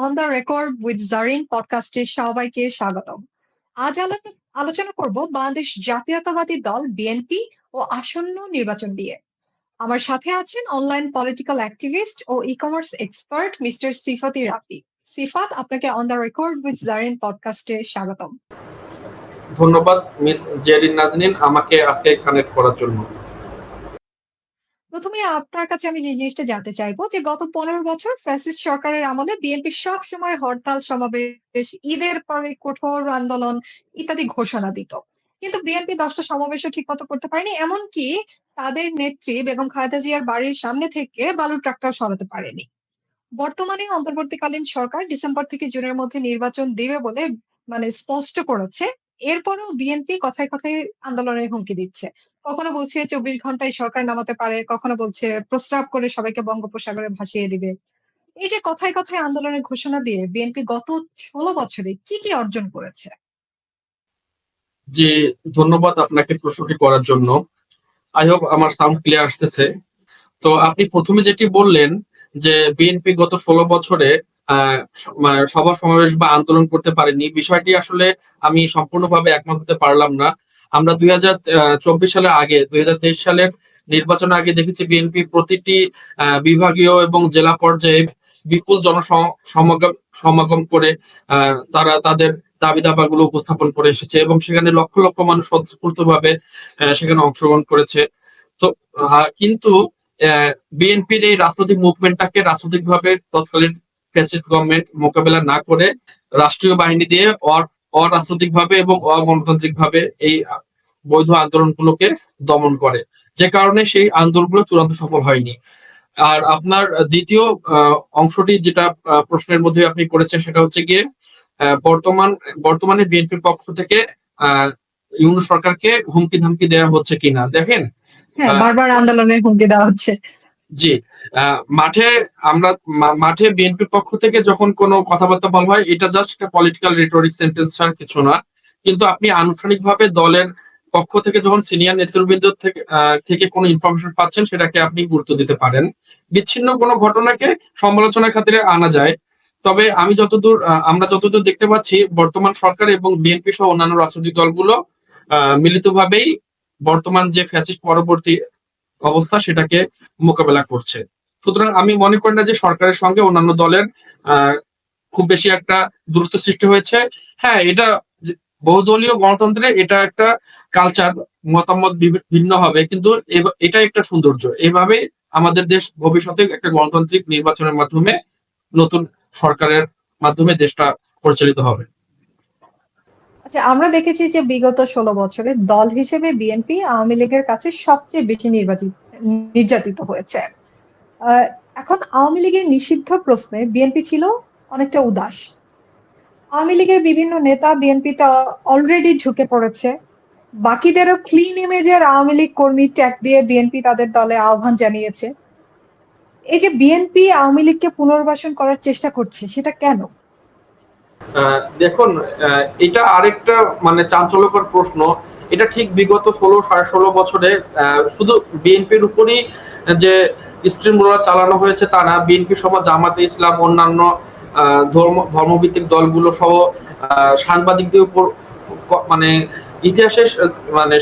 On the record with Zarin পডকাস্টে সবাইকে স্বাগতম। আজ আলোচনা করব বাংলাদেশ জাতীয়তাবাদী দল বিএনপি ও আসন্ন নির্বাচন নিয়ে। আমার সাথে আছেন অনলাইন পলিটিক্যাল অ্যাক্টিভিস্ট ও ecommerce expert mister Sifati Rafi. Sifat, আপনাকে on the record with Zarin পডকাস্টে স্বাগতম। ধন্যবাদ মিস জেরিন নাজনীন আমাকে আজকে কানেক্ট করার জন্য। প্রথমে আপনার কাছে আমি যে জিনিসটা জানতে চাইবো যে গত 15 বছর ফ্যাসিস্ট সরকারের আমলে বিএনপি সব সময় হরতাল সমাবেশ, ঈদের পরে কঠোর আন্দোলন ইত্যাদি ঘোষণা দিত, কিন্তু বিএনপি 10টা সমাবেশও ঠিক মতো করতে পারেনি। এমনকি তাদের নেত্রী বেগম খালেদা জিয়ার বাড়ির সামনে থেকে বালুর ট্রাকটাও সরাতে পারেনি। বর্তমানে অন্তর্বর্তীকালীন সরকার ডিসেম্বর থেকে জুনের মধ্যে নির্বাচন দেবে বলে স্পষ্ট করেছে। এরপরেও বিএনপি কথায় কথায় আন্দোলনের হুমকি দিচ্ছে। কখনো বলছে 24 ঘন্টায় সরকার নামাতে পারে, কখনো বলছে প্রস্রাব করে সবাইকে বঙ্গোপসাগরে ভাসিয়ে দিবে। এই যে কথায় কথায় আন্দোলনের ঘোষণা দিয়ে বিএনপি গত 16 বছরে কি কি অর্জন করেছে? জি, ধন্যবাদ আপনাকে প্রশ্নটি করার জন্য। আই হোপ আমার সাউন্ড ক্লিয়ার আসতেছে। তো আপনি প্রথমে যেটি বললেন যে বিএনপি গত 16 বছরে সভা সমাবেশ বা আন্দোলন করতে পারেনি, বিষয়টি আসলে আমি সম্পূর্ণভাবে একমত হতে পারলাম না। আমরা 2024 সালের আগে 2023 সালের নির্বাচনের আগে দেখেছি বিএনপি প্রতিটি বিভাগীয় এবং জেলা পর্যায়ে বিপুল সমাগম করে তারা তাদের দাবি দাবাগুলো উপস্থাপন করে এসেছে এবং সেখানে লক্ষ লক্ষ মানুষ স্বতঃস্ফূর্তভাবে সেখানে অংশগ্রহণ করেছে। তো কিন্তু বিএনপির এই রাজনৈতিক মুভমেন্টটাকে রাজনৈতিকভাবে তৎকালীন ফ্যাসিস্ট গভর্নমেন্ট মোকাবেলা না করে রাষ্ট্রীয় বাহিনী দিয়ে অরাজনৈতিক ভাবে এবং অগণতান্ত্রিক ভাবে এই বৈধ আন্দোলনগুলোকে দমন করে, যে কারণে সেই আন্দোলনগুলো চূড়ান্ত সফল হয়নি। আর আপনার দ্বিতীয় অংশটি যেটা প্রশ্নের মধ্যে আপনি করেছেন সেটা হচ্ছে গিয়ে বর্তমানে বিএনপির পক্ষ থেকে ইউনূস সরকারকে হুমকি ধামকি দেওয়া হচ্ছে কিনা। দেখেন, বারবার আন্দোলনের হুমকি দেওয়া হচ্ছে। জি, মাঠে বিএনপির পক্ষ থেকে যখন কোনো কথাবার্তা বলা হয়, এটা জাস্ট পলিটিক্যাল রিটোরিক সেন্টেন্স ছাড়া কিছু না। কিন্তু আপনি আনুষ্ঠানিকভাবে দলের পক্ষ থেকে যখন সিনিয়র নেতৃবৃন্দ থেকে কোনো ইনফরমেশন পাচ্ছেন, সেটাকে আপনি গুরুত্ব দিতে পারেন। বিচ্ছিন্ন কোনো ঘটনাকে সমালোচনার খাতিরে আনা যায়। তবে আমরা যতদূর দেখতে পাচ্ছি, বর্তমান সরকার এবং বিএনপি সহ অন্যান্য রাজনৈতিক দলগুলো মিলিতভাবেই বর্তমান যে ফ্যাসিস্ট পরবর্তী অবস্থা সেটাকে মোকাবেলা করছে। সুতরাং আমি মনে করি না যে সরকারের সঙ্গে অন্যান্য দলের খুব বেশি একটা দূরত্ব সৃষ্টি হয়েছে। হ্যাঁ, এটা বহুদলীয় গণতন্ত্রে এটা একটা কালচার, মতামত ভিন্ন হবে, কিন্তু এটা একটা সৌন্দর্য। এভাবে আমাদের দেশ ভবিষ্যতে একটা গণতান্ত্রিক নির্বাচনের মাধ্যমে নতুন সরকারের মাধ্যমে দেশটা পরিচালিত হবে। আচ্ছা, আমরা দেখেছি যে বিগত 16 বছরে দল হিসেবে বিএনপি আওয়ামী লীগের কাছে সবচেয়ে বেশি নির্যাতিত হয়েছে। এখন আওয়ামী লীগের নিষিদ্ধ প্রশ্নে বিএনপি ছিল অনেকটা উদাস। আওয়ামী লীগের বিভিন্ন নেতা বিএনপিতে অলরেডি ঢুকে পড়েছে। বাকিদেরও ক্লিন ইমেজের আওয়ামী লীগ কর্মী ট্যাগ দিয়ে বিএনপি তাদের দলে আহ্বান জানিয়েছে। এই যে বিএনপি আওয়ামী লীগকে পুনর্বাসন করার চেষ্টা করছে, সেটা কেন? দেখুন, এটা আরেকটা চাঞ্চল্যকর প্রশ্ন। এটা ঠিক বিগত 16 বছরে শুধু বিএনপির উপরই যে স্ট্রিম রোলার চালানো হয়েছে তা না। বিএনপি সহ জামাতে ইসলাম, অন্যান্য ধর্মভিত্তিক দলগুলো সহ সাংবাদিকদের উপর ইতিহাসে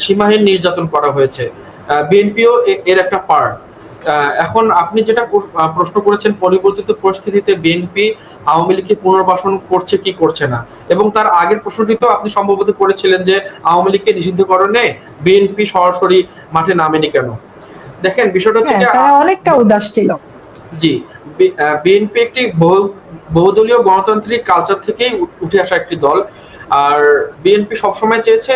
সীমাহীন নির্যাতন করা হয়েছে। বিএনপিও এর একটা পার্ট। এখন আপনি যেটা প্রশ্ন করেছেন, পরিবর্তিত পরিস্থিতিতে বিএনপি আওয়ামী লীগকে পুনর্বাসন করছে কি করছে না, এবং তার আগের প্রশ্নটি তো আপনি সম্ভবত করেছিলেন যে আওয়ামী লীগকে নিষিদ্ধকরণে বিএনপি সরাসরি মাঠে নামেনি কেন। দেখেন, বিষয়টা হচ্ছে অনেকটা উদাস ছিল। জি, বিএনপি একটি বহুদলীয় গণতান্ত্রিক কালচার থেকেই উঠে আসা একটি দল। আর বিএনপি সবসময় চেয়েছে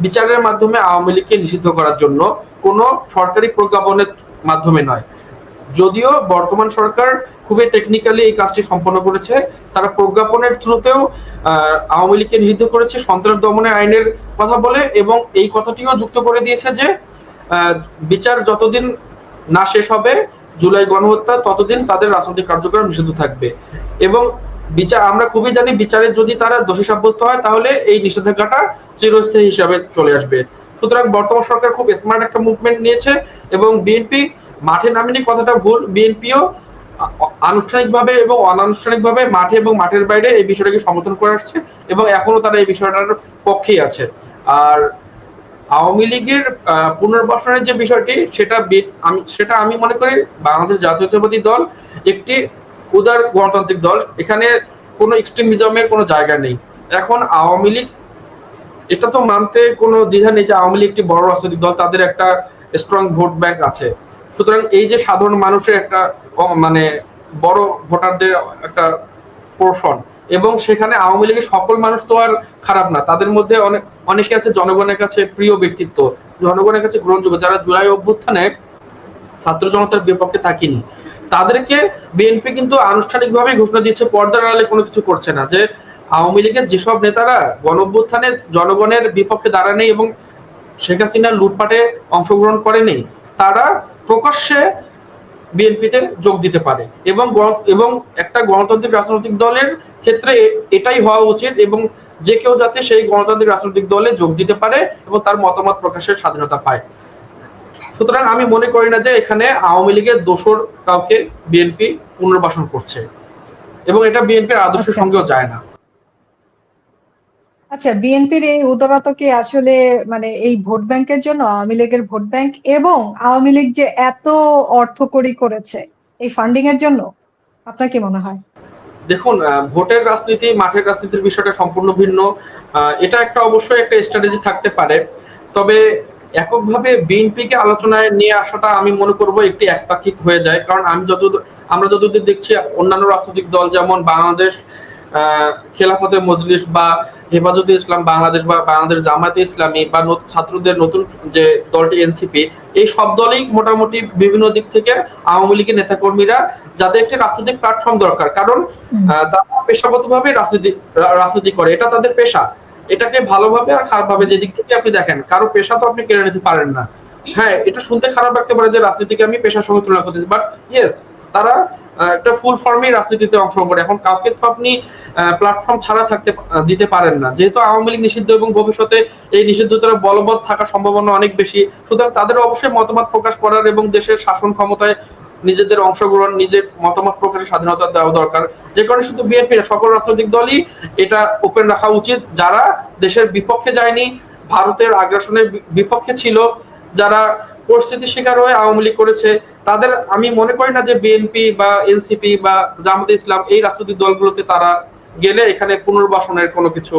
বিচারের মাধ্যমে আওয়ামী লীগকে নিষিদ্ধ করার জন্য, কোনো সরকারি প্রজ্ঞাপনের মাধ্যমে নয়। যদিও বর্তমান সরকার খুবই টেকনিক্যালি এই কাজটি সম্পন্ন করেছে। তারা প্রজ্ঞাপনের থ্রুতেও আওয়ামী লীগকে নিষিদ্ধ করেছে, সন্ত্রাস দমনের আইনের কথা বলে, এবং এই কথাটিও যুক্ত করে দিয়েছে যে বিচার যতদিন না শেষ হবে, জুলাই গণহত্যা, ততদিন তাদের রাজনৈতিক কার্যক্রম নিষিদ্ধ থাকবে। এবং বিচার আমরা খুবই জানি, বিচারে যদি তারা দোষী সাব্যস্ত হয় তাহলে এই নিষেধাজ্ঞাটা চিরস্থায়ী হিসাবে চলে আসবে। সুতরাং বর্তমান সরকার খুব স্মার্ট একটা মুভমেন্ট নিয়েছে এবং বিএনপি মাঠে নামেনি কথাটা ভুল। বিএনপিও আনুষ্ঠানিকভাবে এবং অনানুষ্ঠানিকভাবে মাঠে এবং মাঠের বাইরে এই বিষয়টাকে সমর্থন করে আসছে এবং এখনো তারা এই বিষয়টার পক্ষেই আছে। আর আওয়ামী লীগের পুনর্বাসনের যে বিষয়টি সেটা আমি মনে করি বাংলাদেশ জাতীয়তাবাদী দল একটি উদার গণতান্ত্রিক দল, এখানে কোনো এক্সট্রিমিজমের কোনো জায়গা নেই। এখন আওয়ামী লীগ, এটা তো মানতে কোনো দ্বিধা নেই যে আওয়ামী লীগ একটি বড় রাজনৈতিক দল, তাদের একটা স্ট্রং ভোট ব্যাংক আছে। সুতরাং এই যে সাধারণ মানুষের একটা মানে বড় ভোটারদের একটা পোর্শন, এবং সেখানে আওয়ামী লীগের সকল মানুষ তো আর খারাপ না, তাদের মধ্যে অনেকে আছে জনগণের কাছে প্রিয় ব্যক্তিত্ব, জনগণের কাছে গ্রহণযোগ্য, যারা জুলাই অভ্যুত্থানে ছাত্র জনতার বিপক্ষে থাকেনি। তাদেরকে বিএনপি কিন্তু আনুষ্ঠানিকভাবে ঘোষণা দিয়েছে, পর্দার আড়ালে কোনো কিছু করছে না, যে আওয়ামী লীগের যেসব নেতারা গণঅভ্যুত্থানে জনগণের বিপক্ষে দাঁড়ায়নি এবং শেখ হাসিনার লুটপাটে অংশগ্রহণ করেনি, তারা প্রকাশ্যে বিএনপিতে যোগ দিতে পারে। এবং একটা গণতান্ত্রিক রাজনৈতিক দলের ক্ষেত্রে এটাই হওয়া উচিত, এবং যে কেউ যাতে সেই গণতান্ত্রিক রাজনৈতিক দলে যোগ দিতে পারে এবং তার মতামত প্রকাশের স্বাধীনতা পায়। সুতরাং আমি মনে করি না যে এখানে আওয়ামী লীগের দোসর কাউকে বিএনপি পুনর্বাসন করছে, এবং এটা বিএনপির আদর্শের আচ্ছা সঙ্গেও যায় না। আচ্ছা, বিএনপির এই উদারতা কি আসলে মানে এই ভোট ব্যাংকের জন্য, আওয়ামী লীগের ভোট ব্যাংক, এবং আওয়ামী লীগ যে এত অর্থকড়ি করেছে এই ফান্ডিং এর জন্য, আপনার কি মনে হয়? দেখুন, ভোটের রাজনীতি মাঠের রাজনীতির বিষয়টা সম্পূর্ণ ভিন্ন। এটা একটা অবশ্যই একটা স্ট্র্যাটেজি থাকতে পারে, তবে এককভাবে বিএনপিকে আলোচনায় নিয়ে আসাটা আমি মনে করব একটি একপাক্ষিক হয়ে যায়। কারণ আমরা যতদূর দেখছি অন্যান্য রাজনৈতিক দল যেমন বাংলাদেশ খেলাফতে মজলিস বা হেফাজতে ইসলাম বাংলাদেশ বা বাংলাদেশ জামায়াতে ইসলামী বা ছাত্রদের নতুন যে দলটি এনসিপি, এই সব দলই মোটামুটি বিভিন্ন দিক থেকে আওয়ামী লীগের নেতাকর্মীরা, যাদের একটি রাজনৈতিক প্ল্যাটফর্ম দরকার, কারণ তারা পেশাগতভাবে রাজনীতি করে, এটা তাদের পেশা। এটাকে ভালোভাবে আর খারাপভাবে যে দিক থেকে আপনি দেখেন, কারো পেশা তো আপনি কেড়ে নিতে পারেন না। হ্যাঁ, এটা শুনতে খারাপ লাগতে পারে যে রাজনীতিকে আমি পেশার সঙ্গে তুলনা করতেছি, বাট ইয়েস, তারা একটা ফুল ফর্মে রাজনীতিতে অংশগ্রহণ করে। এখন কাউকে তো আপনি প্ল্যাটফর্ম ছাড়া দিতে পারেন না, যেহেতু আওয়ামী লীগ নিষিদ্ধ এবং ভবিষ্যতে এই নিষিদ্ধতার বলবৎ থাকার সম্ভাবনা অনেক বেশি। সুতরাং তাদের অবশ্যই মতামত প্রকাশ করার এবং দেশের শাসন ক্ষমতায় নিজেদের অংশগ্রহণ, নিজের মতামত প্রকাশের স্বাধীনতা দেওয়া দরকার। যে কারণে শুধু বিএনপি না, সকল রাজনৈতিক দলই এটা ওপেন রাখা উচিত। যারা দেশের বিপক্ষে যায়নি, ভারতের আগ্রাসনের বিপক্ষে ছিল, যারা পরিস্থিতির শিকার হয়ে আওয়ামী লীগ করেছে, তাদের আমি মনে করি না যে বিএনপি বা এনসিপি বা জামাতে ইসলাম এই রাজনৈতিক দলগুলোতে তারা গেলে এখানে পুনর্বাসনের কোনো কিছু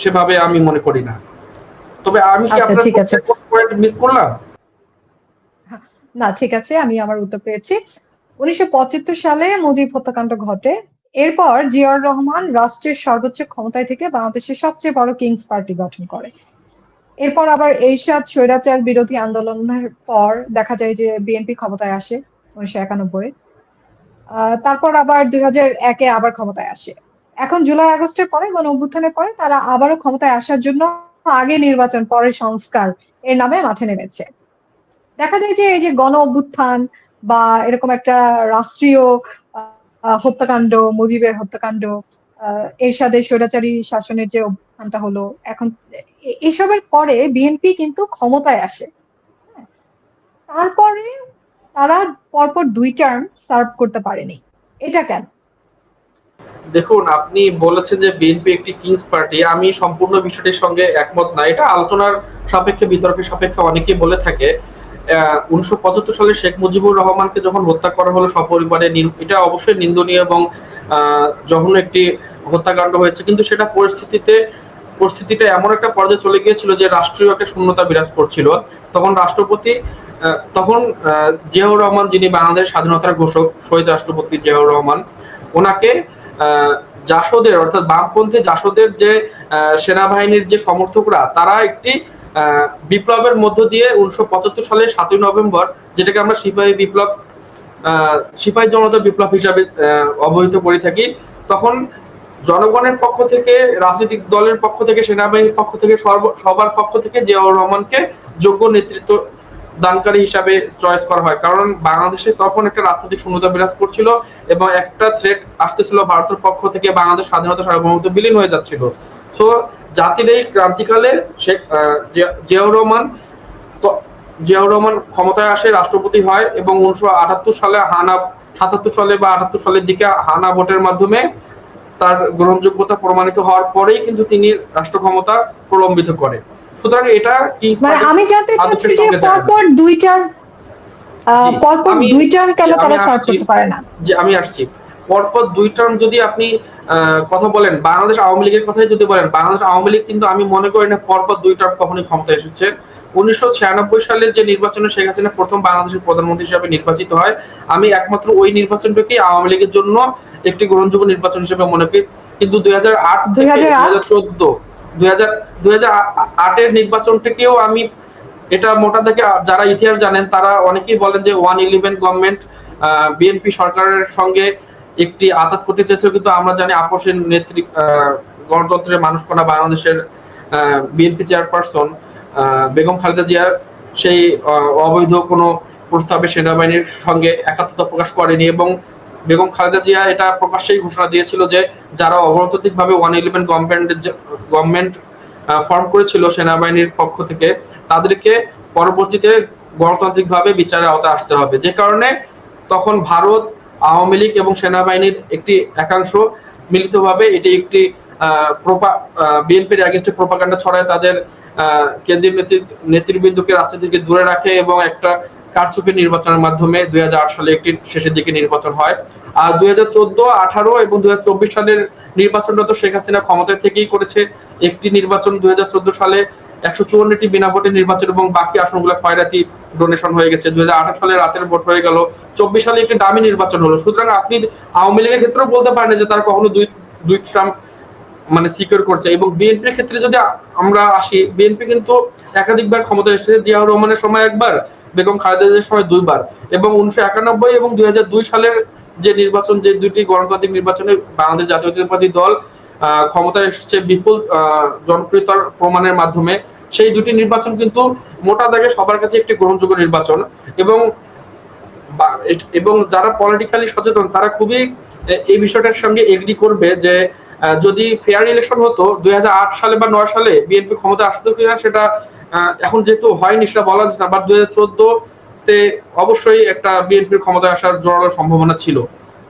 সেভাবে আমি মনে করি না। তবে আমি কি আচ্ছা আপনার ঠিক আছে। পয়েন্ট মিস করলাম? না ঠিক আছে, আমি আমার উত্তর পেয়েছি। 1975 সালে মুজিব হত্যাকাণ্ড ঘটে। এরপর জিয়াউর রহমান রাষ্ট্রের সর্বোচ্চ ক্ষমতায় থেকে বাংলাদেশের সবচেয়ে বড় কিংস পার্টি গঠন করে। এরপর আবার এরশাদ স্বৈরাচার বিরোধী আন্দোলনের পর দেখা যায় যে বিএনপি ক্ষমতায় আসে 1991-এ। তারপর আবার 2001-এ আবার ক্ষমতায় আসে। এখন জুলাই আগস্টের পরে, গণ অভ্যুত্থানের পরে তারা আবারও ক্ষমতায় আসার জন্য আগে নির্বাচন পরে সংস্কার এর নামে মাঠে নেমেছে। দেখা যায় যে এই যে গণ অভ্যুত্থান বা এরকম একটা রাষ্ট্রীয় হত্যাকাণ্ড, মুজিবের হত্যাকাণ্ড, এরশাদের স্বৈরাচারী শাসনের যে অভ্যুত্থানটা হলো, এখন এসবের পরে বিএনপি কিন্তু ক্ষমতায় আসে। হ্যাঁ? তারপরে তারা পরপর 2 টার্ম সার্ভ করতে পারেনি। এটা কেন? দেখুন, আপনি বলেছেন যে বিএনপি একটি কিংস পার্টি, আমি সম্পূর্ণ বিষয়টির সঙ্গে একমত না। এটা আলোচনার সাপেক্ষে, বিতর্কের সাপেক্ষে অনেকেই বলে থাকে। 1975 সালে শেখ মুজিবুর রহমানকে যখন হত্যা করা হলো সপরিবারে, এটা অবশ্যই নিন্দনীয় এবং জঘন্য একটি হত্যাকাণ্ড হয়েছে। কিন্তু সেটা পরিস্থিতিটা এমন একটা পর্যায়ে চলে গিয়েছিল যে রাষ্ট্রীয় একটা শূন্যতা বিরাজ করছিল। তখন রাষ্ট্রপতি, তখন জিয়াউর রহমান, যিনি বাংলাদেশ স্বাধীনতার ঘোষক, শহীদ রাষ্ট্রপতি জিয়াউর রহমান, ওনাকে জাসদের, অর্থাৎ বামপন্থী জাসদের যে সেনাবাহিনীর যে সমর্থকরা, তারা একটি বিপ্লবের মধ্য দিয়ে 1975 সালের 7ই নভেম্বর, যেটাকে আমরা সিপাহী জনতা বিপ্লব হিসাবে অবহিত করে থাকি, তখন জনগণের পক্ষ থেকে, রাজনৈতিক দলের পক্ষ থেকে, সেনাবাহিনীর পক্ষ থেকে, সবার পক্ষ থেকে জিয়াউর রহমানকে যোগ্য নেতৃত্ব দানকারী হিসাবে চয়েস করা হয়, কারণ বাংলাদেশে তখন একটা রাজনৈতিক শূন্যতা বিরাজ করছিল এবং একটা থ্রেট আসতেছিল ভারতের পক্ষ থেকে, বাংলাদেশ স্বাধীনতা সার্বভৌমত্ব বিলীন হয়ে যাচ্ছিল। সো জাতির এই ক্রান্তিকালে শেখ জিয়াউর রহমান জিয়াউর রহমান ক্ষমতায় আসে, রাষ্ট্রপতি হয় এবং 1978 সালে 77 সালে বা 78 সালের দিকে হানা ভোটের মাধ্যমে তার গ্রহণযোগ্যতা প্রমাণিত হওয়ার পরেই কিন্তু তিনি রাষ্ট্র ক্ষমতা প্রলম্বিত করে। সুতরাং এটা কিংস মানে পার্টির আমি জানতে চাচ্ছি আদর্শের যে সঙ্গে যায় না। পরপর দুই টার্ম জি, পরপর আমি দুই টার্ম কেন আমি তারা সার্ভ আসছি করতে পারে না? যে আমি আসছি। পরপর ২ টার্ম যদি আপনি কথা বলেন, বাংলাদেশ আওয়ামী লীগের কথাই যদি বলেন, বাংলাদেশ আওয়ামী লীগ কিন্তু আমি মনে করি না পরপর ২ টার্ম কখনোই ক্ষমতায় এসেছে। ১৯৯৬ সালের যে নির্বাচনে শেখ হাসিনা ১ম বাংলাদেশের প্রধানমন্ত্রী হিসেবে নির্বাচিত হয়, আমি একমাত্র ওই নির্বাচনটাকেই আওয়ামী লীগের জন্য একটি গ্রহণযোগ্য নির্বাচন হিসেবে মনে করি। কিন্তু ২০০৮ থেকে ২০০৮ ২০১৪ ২০০৮ এর নির্বাচনটাকেও আমি, এটা মোটা দাগে যারা ইতিহাস জানেন তারা অনেকেই বলেন যে 111 গভর্নমেন্ট বিএনপি সরকারের সঙ্গে একটি আঁতাত করতে চেয়েছিল, কিন্তু আমরা জানি আপোষের নেত্রী গণতন্ত্রের মানুষকণা বাংলাদেশের বিএনপি চেয়ারপারসন বেগম খালেদা জিয়ার সেই অবৈধ কোনো প্রস্তাবে সেনাবাহিনীর সঙ্গে একাত্মতা প্রকাশ করেনি এবং বেগম খালেদা জিয়া এটা প্রকাশ্যেই ঘোষণা দিয়েছিল যে যারা অগণতান্ত্রিকভাবে 111 গভর্নমেন্ট ফর্ম করেছিল সেনাবাহিনীর পক্ষ থেকে, তাদেরকে পরবর্তীতে গণতান্ত্রিকভাবে বিচারের আওতায় আসতে হবে। যে কারণে তখন ভারত, আওয়ামী লীগ এবং সেনাবাহিনীর একটি একাংশ মিলিতভাবে এটি একটি বিএনপির এগেইনস্টে প্রোপাগান্ডা ছড়ায়, তাদের কেন্দ্রীয় নেতৃবৃন্দকে রাস্তা থেকে দূরে রাখে এবং একটা কারচুপি নির্বাচনের মাধ্যমে ২০০৮ সালে একটি শেষের দিকে নির্বাচন হয়। আর ২০১৪, ১৮ এবং ২০২৪ সালের নির্বাচনটা তো শেখ হাসিনা ক্ষমতায় থেকেই করেছে। একটি নির্বাচন ২০১৪ সালে ১৫৪টি বিনা ভোটের নির্বাচন এবং বাকি আসনগুলো খয়রাতি ডোনেশন হয়ে গেছে। ২০১৮ সালে রাতের ভোট হয়ে গেল। ২৪ সালে একটি ডামি নির্বাচন হলো। সুতরাং আপনি আওয়ামী লীগের ক্ষেত্রেও বলতে পারেন যে তারা কখনো দুই টার্ম মানে সিকিউর করছে। এবং বিএনপির ক্ষেত্রে যদি আমরা আসি, বিএনপি কিন্তু একাধিকবার ক্ষমতায় এসেছে। জিয়াউর রহমানের সময় একবার, বেগম খালেদা জিয়ার সময় দুইবার, এবং ১৯৯১ এবং ২০০২ সালের যে নির্বাচন, যে দুইটি গণতান্ত্রিক নির্বাচনে বাংলাদেশ জাতীয়তাবাদী দল ক্ষমতায় এসেছে বিপুল জনপ্রিয়তার প্রমাণের মাধ্যমে, সেই দুটি নির্বাচন কিন্তু মোটা দাগে সবার কাছে একটি গ্রহণযোগ্য নির্বাচন। এবং এবং যারা পলিটিক্যালি সচেতন তারা খুবই এই বিষয়টার সঙ্গে এগ্রি করবে যে যদি ফেয়ার ইলেকশন হতো ২০০৮ সালে বা ৯ সালে বিএনপি ক্ষমতা আসতো কিনা সেটা এখন যেহেতু হয়নি সেটা বলা যাচ্ছে না, বাট ২০১৪ তে অবশ্যই একটা বিএনপির ক্ষমতায় আসার জোরালো সম্ভাবনা ছিল।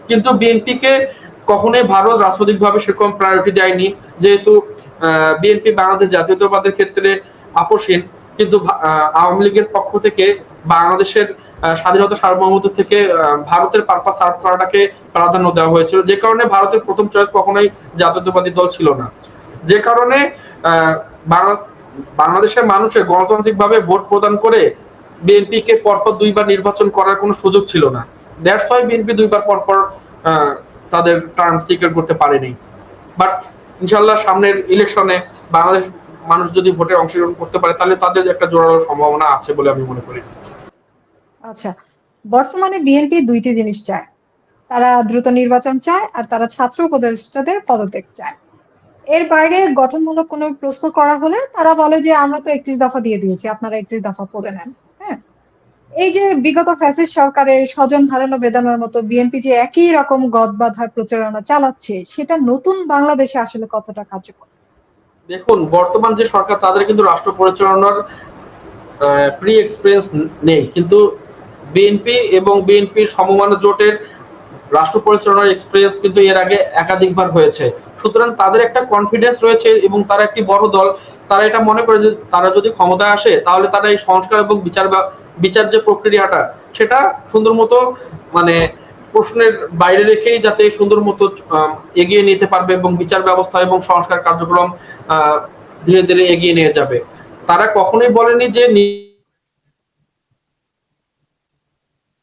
কিন্তু বিএনপিকে কখনোই ভারত রাজনৈতিকভাবে সেরকম প্রায়োরিটি দেয়নি, যেহেতু বিএনপি বাংলাদেশ জাতীয়তাবাদের ক্ষেত্রে আপোষহীন। কিন্তু আওয়ামী লীগের পক্ষ থেকে বাংলাদেশের স্বাধীনতা সার্বভৌমত্ব থেকে ভারতের পারপাস সার্ভ করাটাকে প্রাধান্য দেওয়া হয়েছিল, যে কারণে ভারতের প্রথম চয়েস কখনোই জাতীয়তাবাদী দল ছিল না। যে কারণে বাংলাদেশের মানুষের গণতান্ত্রিকভাবে ভোট প্রদান করে বিএনপিকে পরপর দুইবার নির্বাচন করার কোনো সুযোগ ছিল না। দ্যাটস ওয়াই বিএনপি দুইবার পরপর তাদের টার্ম সিকিউর করতে পারেনি। বাট ইনশাআল্লাহ সামনের ইলেকশনে বাংলাদেশ মানুষ যদি ভোটে অংশগ্রহণ করতে পারে তাহলে তাদের একটা জোরালো সম্ভাবনা আছে বলে আমি মনে করি। আচ্ছা, বর্তমানে বিএনপি দুইটি জিনিস চায়। তারা দ্রুত নির্বাচন চায় আর তারা ছাত্র উপদেষ্টাদের পদত্যাগ চায়। এর বাইরে গঠনমূলক কোনো প্রশ্ন করা হলে তারা বলে যে আমরা তো ৩১ দফা দিয়ে দিয়েছি, আপনারা ৩১ দফা পড়ে নেন। হ্যাঁ? এই যে বিগত ফ্যাসিস্ট সরকারের স্বজন হারানো বেদনার মতো বিএনপি যে একই রকম গদবাঁধা প্রচারণা চালাচ্ছে, সেটা নতুন বাংলাদেশে আসলে কতটা কার্যকর? দেখুন, বর্তমান যে সরকার তাদের কিন্তু রাষ্ট্র পরিচালনার প্রি এক্সপিরিয়েন্স নেই, কিন্তু বিএনপি এবং বিএনপির সমমান জোটের রাষ্ট্র পরিচালনার এক্সপিরিয়েন্স কিন্তু এর আগে একাধিকবার হয়েছে। সুতরাং তাদের একটা কনফিডেন্স রয়েছে এবং তারা একটি বড় দল। তারা এটা মনে করে যে তারা যদি ক্ষমতায় আসে তাহলে তারা এই সংস্কার এবং বিচার যে প্রক্রিয়াটা সেটা সুন্দর মতো মানে প্রশ্নের বাইরে রেখেই যাতে সুন্দর মতো এগিয়ে নিতে পারবে এবং বিচার ব্যবস্থা এবং সংস্কার কার্যক্রম ধীরে ধীরে এগিয়ে নিয়ে যাবে। তারা কখনোই বলেনি যে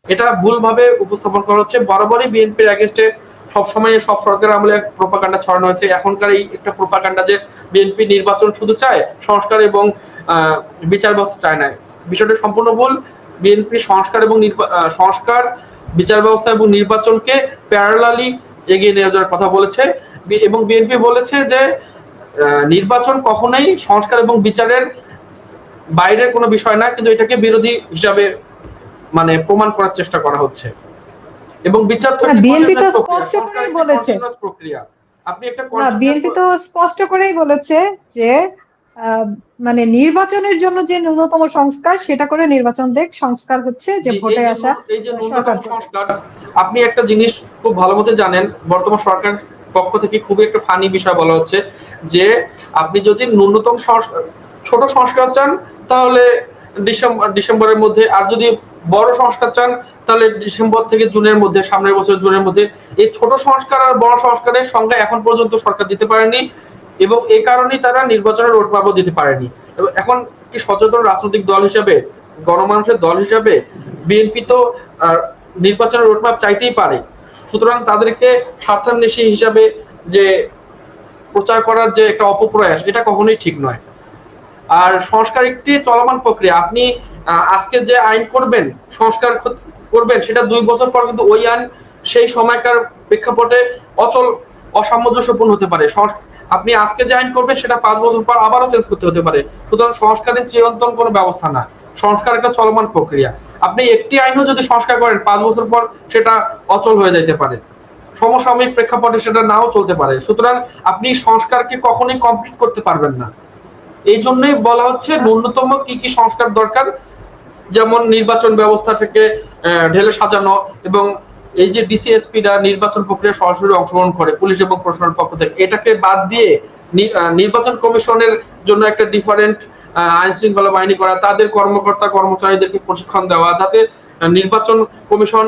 এটা ভুলভাবে উপস্থাপন করা হচ্ছে। বরাবরই বিএনপির এগেইনস্টে সবসময় সব সরকারের আমলে প্রোপাগান্ডা ছড়ানো হয়েছে। এখনকার এই একটা প্রোপাগান্ডা যে বিএনপি নির্বাচন শুধু চায়, সংস্কার এবং বিচার ব্যবস্থা চায় না। বিষয়টা সম্পূর্ণ ভুল। বিএনপি সংস্কার, বিচার ব্যবস্থা এবং নির্বাচনকে প্যারালালি এগিয়ে নিয়ে যাওয়ার কথা বলেছে এবং বিএনপি বলেছে যে নির্বাচন কখনোই সংস্কার এবং বিচারের বাইরের কোনো বিষয় না, কিন্তু এটাকে বিরোধী হিসাবে মানে প্রমাণ করার চেষ্টা করা হচ্ছে। এবং বিচার তো না, একটি বিএনপি তো কন্টিনিউয়াস প্রক্রিয়া, স্পষ্ট সংস্কার করেই একটি বলেছে, কন্টিনিউয়াস প্রক্রিয়া। আপনি একটা না কন্টিনিউয়াস বিএনপি তো স্পষ্ট করেই বলেছে যে আহ, মানে নির্বাচনের জন্য যে ন্যূনতম সংস্কার সেটা করে নির্বাচন দেখ, সংস্কার হচ্ছে যে জি, ভোটে আসা এই যে সরকার ন্যূনতম করবে। সংস্কার, আপনি একটা জিনিস খুব ভালো মতো জানেন, বর্তমান সরকার পক্ষ থেকে খুবই একটা ফানি বিষয় বলা হচ্ছে যে আপনি যদি ন্যূনতম ছোট সংস্কার চান তাহলে ডিসেম্বরের মধ্যে, আর যদি বড় সংস্কার চান তাহলে ডিসেম্বর থেকে জুনের মধ্যে, সামনের বছর জুনের মধ্যে। এই ছোট সংস্কার আর বড় সংস্কারের সংজ্ঞা এখন পর্যন্ত সরকার দিতে পারেনি, এবং এই কারণেই তারা নির্বাচনের রোডম্যাপও দিতে পারেনি। এবং এখন কি সচেতন রাজনৈতিক দল হিসেবে, গণমানুষের দল হিসেবে বিএনপি তো নির্বাচনের রোডম্যাপ চাইতেই পারে। সুতরাং তাদেরকে স্বার্থান্বেষী হিসাবে যে প্রচার করার যে একটা অপপ্রয়াস, এটা কখনোই ঠিক নয়। আর সংস্কার একটি চলমান প্রক্রিয়া। আপনি আজকে যে আইন করবেন, সংস্কার করবেন, সেটা ২ বছর পর কিন্তু ওই আইন সেই সময়কার প্রেক্ষাপটে অচল, অসামঞ্জস্যপূর্ণ হতে পারে। আপনি আজকে যে আইন করবেন সেটা ৫ বছর পর আবারও চেঞ্জ করতে হতে পারে। সুতরাং সংস্কারের চিরন্তন কোনো ব্যবস্থা না। সংস্কার একটা চলমান প্রক্রিয়া। আপনি একটি আইনও যদি সংস্কার করেন ৫ বছর পর সেটা অচল হয়ে যাইতে পারে। সমসাময়িক প্রেক্ষাপটে সেটা নাও চলতে পারে। সুতরাং আপনি সংস্কারকে কখনোই কমপ্লিট করতে পারবেন না। এই জন্যই বলা হচ্ছে আ- ন্যূনতম কি কি সংস্কার দরকার, যেমন নির্বাচন ব্যবস্থা থেকে ঢেলে সাজানো, এবং এই যে ডিসিএসপিরা নির্বাচন প্রক্রিয়া সরাসরি অংশগ্রহণ করে পুলিশ এবং প্রশাসনের পক্ষ থেকে, এটাকে বাদ দিয়ে নির্বাচন কমিশনের জন্য একটা ডিফারেন্ট আইন শৃঙ্খলা বাহিনী করা, তাদের কর্মকর্তা কর্মচারীদেরকে প্রশিক্ষণ দেওয়া, যাতে নির্বাচন কমিশন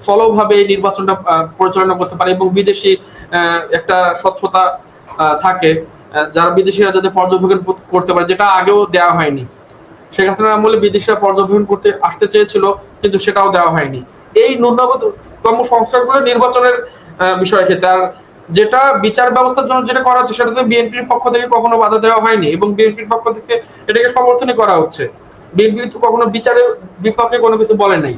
ফলোভাবে এই নির্বাচনটা পরিচালনা করতে পারে, এবং বিদেশি একটা স্বচ্ছতা থাকে, যারা বিদেশিরা যাতে পর্যবেক্ষণ করতে পারে, যেটা আগেও দেওয়া হয়নি। শেখ হাসিনার আমলে বিদেশিরা পর্যবেক্ষণ করতে আসতে চেয়েছিল, কিন্তু সেটাও দেওয়া হয়নি। এই ন্যূনতম সংস্কারগুলো নির্বাচনের বিষয় ক্ষেত্রে, আর যেটা বিচার ব্যবস্থার জন্য যেটা করা হচ্ছে সেটাতে বিএনপির পক্ষ থেকে কখনো বাধা দেওয়া হয়নি, এবং বিএনপির পক্ষ থেকে এটাকে সমর্থনই করা হচ্ছে। বিএনপি তো কখনো বিচারের বিপক্ষে কোনো কিছু বলে নাই,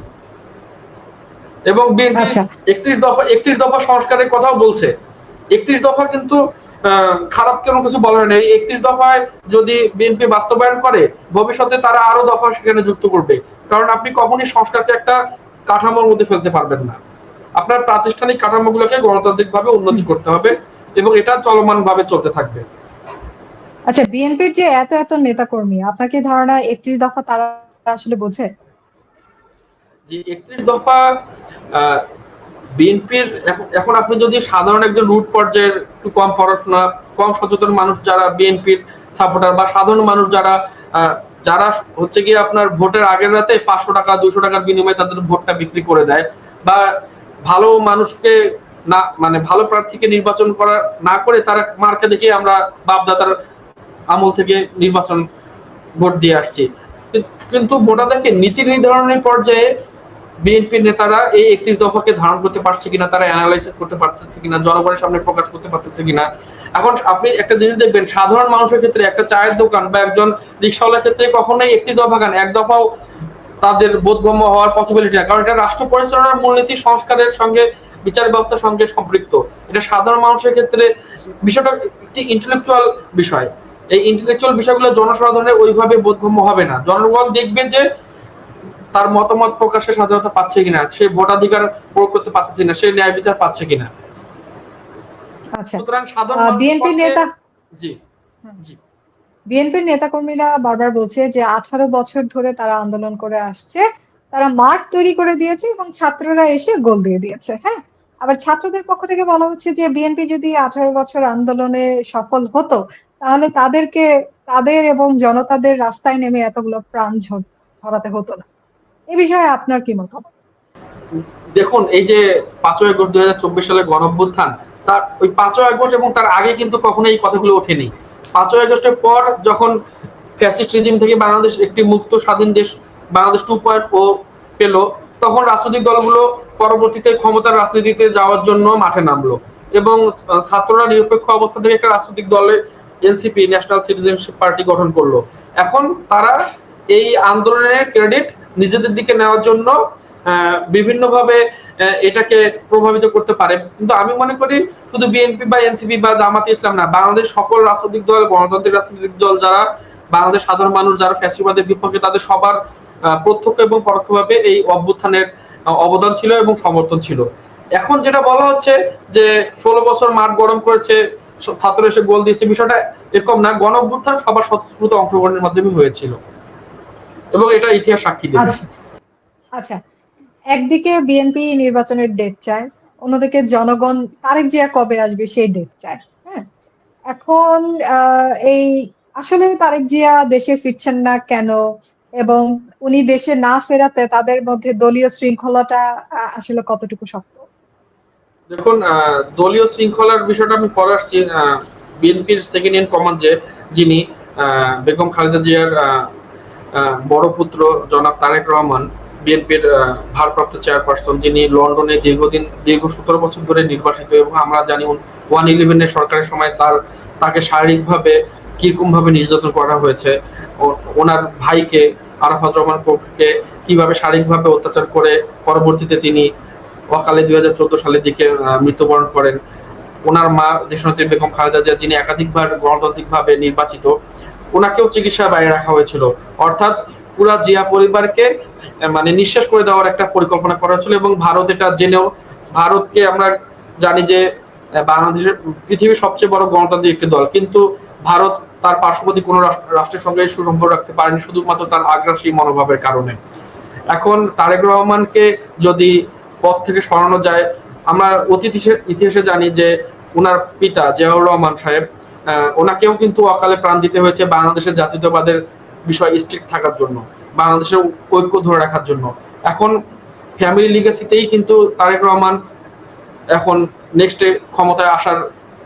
এবং বিএনপি আচ্ছা, ৩১ দফা সংস্কারের কথাও বলছে। ৩১ দফা কিন্তু খারাপ কোনো কিছু বলা হয় না। এই ৩১ দফায় যদি বিএনপি বাস্তবায়ন করে, ভবিষ্যতে তারা আরো দফা সেখানে যুক্ত করবে। কারণ আপনি কখনই সংস্কারকে একটা কাঠামোর মধ্যে ফেলতে পারবেন না। আপনার প্রাতিষ্ঠানিক কাঠামোগুলোকে গণতান্ত্রিকভাবে উন্নতি করতে হবে, এবং এটা চলমানভাবে চলতে থাকবে। আচ্ছা, বিএনপির যে এত এত নেতাকর্মী, আপনার কি ধারণা ৩১ দফা তারা আসলে বোঝে? যে ৩১ দফা বিএনপির, এখন আপনি যদি সাধারণ একজন রুট পর্যায়ের একটু কম পড়াশোনা, কম সচেতন মানুষ যারা বিএনপির সাপোর্টার, বা সাধারণ মানুষ যারা যারা হচ্ছে গিয়ে আপনার ভোটের আগের রাতে ৫০০ টাকা ২০০ টাকার বিনিময়ে তাদের ভোটটা বিক্রি করে দেয়, বা ভালো মানুষকে না, মানে ভালো প্রার্থীকে নির্বাচন করা না করে তারা মার্কা দেখে, আমরা বাপদাদার আমল থেকে নির্বাচন ভোট দিয়ে আসছি, কিন্তু ভোটারদেরকে নীতি নির্ধারণের পর্যায়ে বিএনপির নেতারা এই ৩১ দফাকে ধারণ করতে পারছে কিনা, তারা অ্যানালাইসিস করতে পারতেছে কিনা, জনগণের সামনে প্রকাশ করতে পারতেছে কিনা। এখন আপনি একটা জিনিস দেখবেন, সাধারণ মানুষের ক্ষেত্রে, একটা চায়ের দোকান বা একজন রিক্সাওয়ালার ক্ষেত্রে কখনোই ৩১ দফা গান এক দফাও তাদের বোধগম্য হওয়ার পসিবিলিটি না, কারণ এটা রাষ্ট্র পরিচালনার মূলনীতি সংস্কারের সঙ্গে, বিচার ব্যবস্থার সঙ্গে সম্পৃক্ত। এটা সাধারণ মানুষের ক্ষেত্রে বিষয়টা একটি ইন্টেলেকচুয়াল বিষয়। এই ইন্টেলেকচুয়াল বিষয়গুলো জনসাধারণের ওইভাবে বোধগম্য হবে না। জনগণ দেখবে যে তার মতামত প্রকাশের স্বাধীনতা পাচ্ছে কিনা, সে ভোটাধিকার প্রয়োগ করতে পারছে কিনা, সে ন্যায় বিচার পাচ্ছে কিনা। আচ্ছা, সুতরাং সাধারণ মানুষের বিএনপির পক্ষে। নেতা জি, জি, বিএনপির নেতাকর্মীরা বারবার বলছে যে 18 বছর ধরে তারা আন্দোলন করে আসছে। তারা মাঠ তৈরি করে দিয়েছে এবং ছাত্ররা এসে গোল দিয়ে দিয়েছে। হ্যাঁ? আবার ছাত্রদের পক্ষ থেকে বলা হচ্ছে যে বিএনপি যদি 18 বছর আন্দোলনে সফল হতো, তাহলে তাদের এবং জনতাদের রাস্তায় নেমে এতগুলো প্রাণ ঝরাতে হতো না। এ বিষয়ে আপনার কি মতামত? দেখুন, এই যে ৫ই আগস্ট ২০২৪ সালে গণঅভ্যুত্থান, তার ওই ৫ই আগস্ট এবং তার আগে কিন্তু কখনো এই কথাগুলো ওঠেনি। ৫ই আগস্টের পর যখন ফ্যাসিস্ট রিজিম থেকে বাংলাদেশ একটি মুক্ত স্বাধীন দেশ, বাংলাদেশ 2.0 পেল, তখন রাজনৈতিক দলগুলো পরবর্তীতে ক্ষমতার রাজনীতিতে যাওয়ার জন্য মাঠে নামলো, এবং ছাত্ররা নিরপেক্ষ অবস্থা থেকে একটা রাজনৈতিক দলে এনসিপি, ন্যাশনাল সিটিজেনশিপ পার্টি গঠন করলো। এখন তারা এই আন্দোলনের ক্রেডিট নিজেদের দিকে নেওয়ার জন্য বিভিন্নভাবে এটাকে প্রভাবিত করতে পারে। কিন্তু আমি মনে করি শুধু বিএনপি বা এনসিপি বা জামাতে ইসলাম না, বাংলাদেশ সকল রাজনৈতিক দল, গণতান্ত্রিক রাজনৈতিক দল যারা বাংলাদেশ সাধারণ মানুষ যারা ফ্যাসিবাদের বিপক্ষে তাদের সবার প্রত্যক্ষ এবং পরোক্ষভাবে এই অভ্যুত্থানের অবদান ছিল এবং সমর্থন ছিল। এখন যেটা বলা হচ্ছে যে ১৬ বছর মাঠ গরম করেছে, ছাত্র এসে গোল দিয়েছে, বিষয়টা এরকম না। গণ অভ্যুত্থান সবার স্বতঃস্ফূর্ত অংশগ্রহণের মাধ্যমে হয়েছিল এবং এটা ইতিহাস সাক্ষী দেবে। আচ্ছা, আচ্ছা। একদিকে বিএনপি নির্বাচনের ডেট চায়, অন্যদিকে জনগণ তারেক জিয়া কবে আসবে সেই ডেট চায়। হ্যাঁ? এখন এই আসলে তারেক জিয়া দেশে ফিরছেন না কেন? এবং উনি দেশে না ফেরাতে তাদের মধ্যে দলীয় শৃঙ্খলাটা আসলে কতটুকু শক্ত? দেখুন, দলীয় শৃঙ্খলার বিষয়টা আমি পরে আসছি। বিএনপির সেকেন্ড ইন কমান্ড যিনি বেগম খালেদা জিয়ার বড় পুত্র জনাব তারেক রহমান, বিএনপির ভারপ্রাপ্ত চেয়ারপারসন, যিনি লন্ডনে দীর্ঘ ১৭ বছর ধরে নির্বাসিত, এবং আমরা জানি 111 এর সরকারের সময় তাকে শারীরিকভাবে কিরকমভাবে নির্যাতন করা হয়েছে। ওনার ভাইকে আরাফাত রহমান কোককে কিভাবে শারীরিকভাবে অত্যাচার করে পরবর্তীতে তিনি অকালে ২০১৪ সালের দিকে মৃত্যুবরণ করেন। ওনার মা দেশনেত্রী বেগম খালেদা জিয়া, যিনি একাধিকবার গণতান্ত্রিকভাবে নির্বাচিত, ওনাকেও চিকিৎসার বাইরে রাখা হয়েছিল। অর্থাৎ পুরা জিয়া পরিবারকে মানে নিঃশেষ করে দেওয়ার একটা পরিকল্পনা করা হয়েছিল, এবং ভারত এটা জেনেও, ভারতকে আমরা জানি যে বাংলাদেশের পৃথিবীর সবচেয়ে বড় গণতান্ত্রিক একটি দল, কিন্তু ভারত তার পার্শ্ববর্তী কোনো রাষ্ট্রের সঙ্গে সুসম্পর্ক রাখতে পারেনি শুধুমাত্র তার আগ্রাসী মনোভাবের কারণে। এখন তারেক রহমানকে যদি পদ থেকে সরানো যায়, আমরা অতীত ইতিহাসে জানি যে উনার পিতা জিয়াউর রহমান সাহেব, ওনাকেও কিন্তু অকালে প্রাণ দিতে হয়েছে বাংলাদেশের জাতীয়তাবাদের বিষয় স্ট্রিক্ট থাকার জন্য, বাংলাদেশের ঐক্য ধরে রাখার জন্য। এখন ফ্যামিলি লিগেসিতেই কিন্তু তারেক রহমান এখন নেক্সটে ক্ষমতায় আসার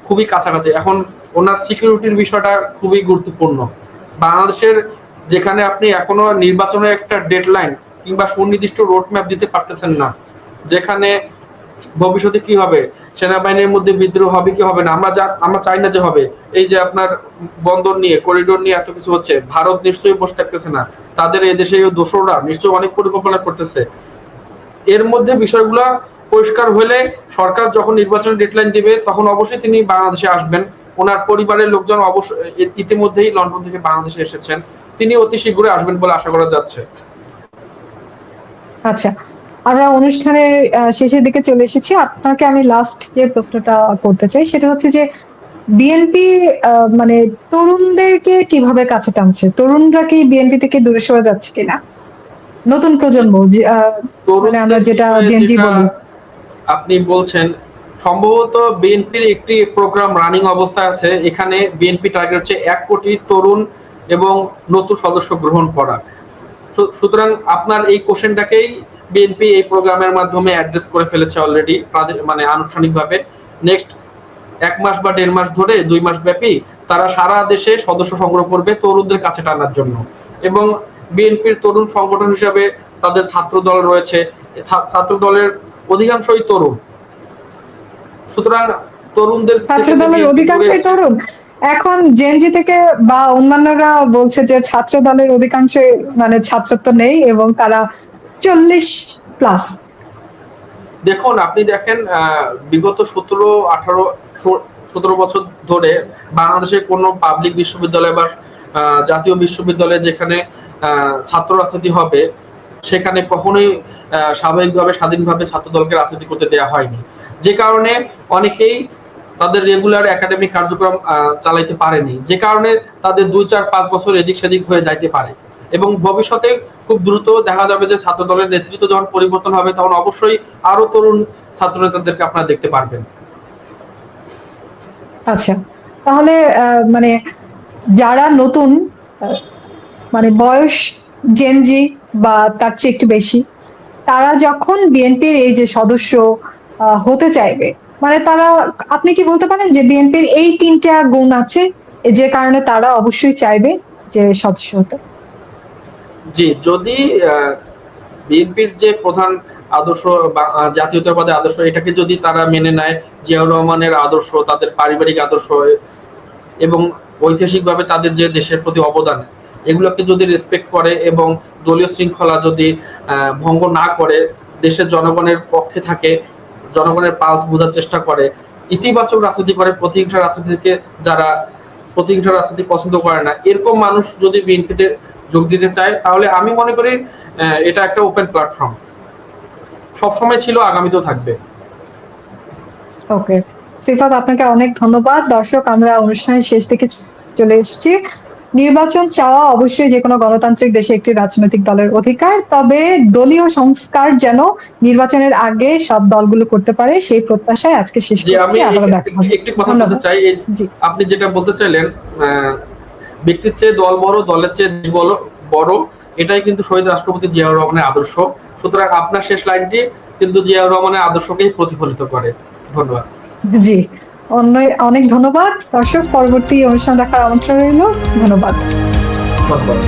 খুবই কাছাকাছি। এখন ওনার সিকিউরিটির বিষয়টা খুবই গুরুত্বপূর্ণ। বাংলাদেশের যেখানে আপনি এখনো নির্বাচনের একটা ডেডলাইন কিংবা সুনির্দিষ্ট রোড ম্যাপ দিতে পারতেছেন না, যেখানে ভবিষ্যতে কি হবে, সেনাবাহিনীর মধ্যে বিদ্রোহ হবে কি হবে না, আমরা চাই না যে হবে। এই যে আপনার বন্দর নিয়ে, করিডোর নিয়ে এত কিছু হচ্ছে, ভারত নিশ্চয়ই বসে থাকতেছে না, তাদের এদেশে দোসররা নিশ্চয়ই অনেক পরিকল্পনা করতেছে। এর মধ্যে বিষয়গুলা পরিষ্কার হলে সরকার যখন নির্বাচনের ডেডলাইন দিবে তখন অবশ্যই তিনি বাংলাদেশে আসবেন। ওনার পরিবারের লোকজন অবশ্যই ইতিমধ্যেই লন্ডন থেকে বাংলাদেশে এসেছেন, তিনি অতি শীঘ্রই আসবেন বলে আশা করা যাচ্ছে। আচ্ছা, আমরা অনুষ্ঠানের শেষের দিকে চলে এসেছি। আপনাকে আমি লাস্ট যে প্রশ্নটা করতে চাই সেটা হচ্ছে যে বিএনপি মানে তরুণদেরকে কিভাবে কাছে টানছে? তরুণরা কি বিএনপি থেকে দূরে সরে যাচ্ছে কিনা? নতুন প্রজন্ম যে মানে আমরা তরুণদের যেটা বিষয়ে জেনজি যেটা বলি। আপনি বলছেন, সম্ভবত বিএনপির একটি প্রোগ্রাম রানিং অবস্থায় আছে। এখানে বিএনপি টার্গেট হচ্ছে ১ কোটি তরুণ এবং নতুন সদস্য গ্রহণ করা। সুতরাং আপনার এই কোশ্চেনটাকেই বিএনপি এই প্রোগ্রামের মাধ্যমে অ্যাড্রেস করে ফেলেছে অলরেডি, মানে আনুষ্ঠানিকভাবে। নেক্সট ১ মাস বা ১.৫ মাস ধরে, ২ মাস ব্যাপী তারা সারা দেশে সদস্য সংগ্রহ করবে তরুণদের কাছে টানার জন্য। এবং বিএনপির তরুণ সংগঠন হিসাবে তাদের ছাত্র দল রয়েছে, ছাত্র দলের অধিকাংশই তরুণ। সুতরাং তরুণদের ছাত্র থেকে যে দলের বিএনপি দূরে অধিকাংশই আছে। তরুণ। এখন জেনজি থেকে বা অন্যান্যরা বলছে যে ছাত্র দলের অধিকাংশই মানে ছাত্রত্ব নেই এবং তারা ৪০ প্লাস। দেখুন, আপনি দেখেন বিগত ১৭ বছর ধরে বাংলাদেশের কোনো পাবলিক বিশ্ববিদ্যালয় বা জাতীয় বিশ্ববিদ্যালয়ে যেখানে ছাত্র রাজনীতি হবে, সেখানে কখনোই স্বাভাবিকভাবে স্বাধীনভাবে ছাত্রদলকে রাজনীতি করতে দেয়া হয়নি। যে কারণে অনেকেই তাদের রেগুলার একাডেমিক কার্যক্রম চালাইতে পারেনি, যে কারণে তাদের ২, ৪, ৫ বছর এদিক সেদিক হয়ে যাইতে পারে। এবং ভবিষ্যতে খুব দ্রুত দেখা যাবে যে ছাত্র দলের নেতৃত্ব যখন পরিবর্তন হবে তখন অবশ্যই আরো তরুণ ছাত্র নেতাদেরকে আপনারা দেখতে পারবেন। আচ্ছা, তাহলে মানে যারা নতুন আহ, মানে বয়স জেনজি বা তার চেয়ে একটু বেশি, তারা যখন বিএনপির এই যে সদস্য হতে চাইবে, মানে তারা, আপনি কি বলতে পারেন যে বিএনপির এই ৩টা গুণ আছে যে কারণে তারা অবশ্যই চাইবে যে সদস্য হতে? জি, যদি বিএনপির যে প্রধান আদর্শ বা জাতীয়তাবাদী আদর্শ, এটাকে যদি তারা মেনে নেয়, জিয়াউর রহমানের আদর্শ, তাদের পারিবারিক আদর্শ এবং ঐতিহাসিকভাবে তাদের যে দেশের প্রতি অবদান, এগুলোকে যদি রেসপেক্ট করে এবং দলীয় শৃঙ্খলা যদি ভঙ্গ না করে, দেশের জনগণের পক্ষে থাকে, জনগণের পালস বোঝার চেষ্টা করে, ইতিবাচক রাজনীতি করে, প্রতিহিংসা রাজনীতি থেকে যারা প্রতিহিংসা রাজনীতি পছন্দ করে না, এরকম মানুষ যদি বিএনপিতে যোগ দিতে চায় তাহলে আমি মনে করি এটা একটা ওপেন প্ল্যাটফর্ম, সবসময় ছিল, আগামীতেও থাকবে। ওকে, সিফাত আপনাকে অনেক ধন্যবাদ। দর্শক, আমরা অনুষ্ঠানের শেষ দিকে চলে এসেছি। নির্বাচন চাওয়া অবশ্যই যেকোনো গণতান্ত্রিক দেশে একটি রাজনৈতিক দলের অধিকার, তবে দলীয় সংস্কার যেন নির্বাচনের আগে সব দলগুলো করতে পারে সেই প্রত্যাশায় আজকে শেষ জি, করছি। আমি আবারও দেখা হবে। একটি কথা বলতে ধন্যবাদ। চাই, এই জি। আপনি যেটা বলতে চাইলেন, ব্যক্তির চেয়ে দল বড়, দলের চেয়ে দেশ বড়, এটাই কিন্তু শহীদ রাষ্ট্রপতি জিয়াউর রহমানের আদর্শ। সুতরাং আপনার শেষ লাইনটি কিন্তু জিয়াউর রহমানের আদর্শকেই প্রতিফলিত করে। ধন্যবাদ। জি, অনেক ধন্যবাদ। দর্শক, পরবর্তী অনুষ্ঠান দেখার আমন্ত্রণ রইল। ধন্যবাদ। ধন্যবাদ।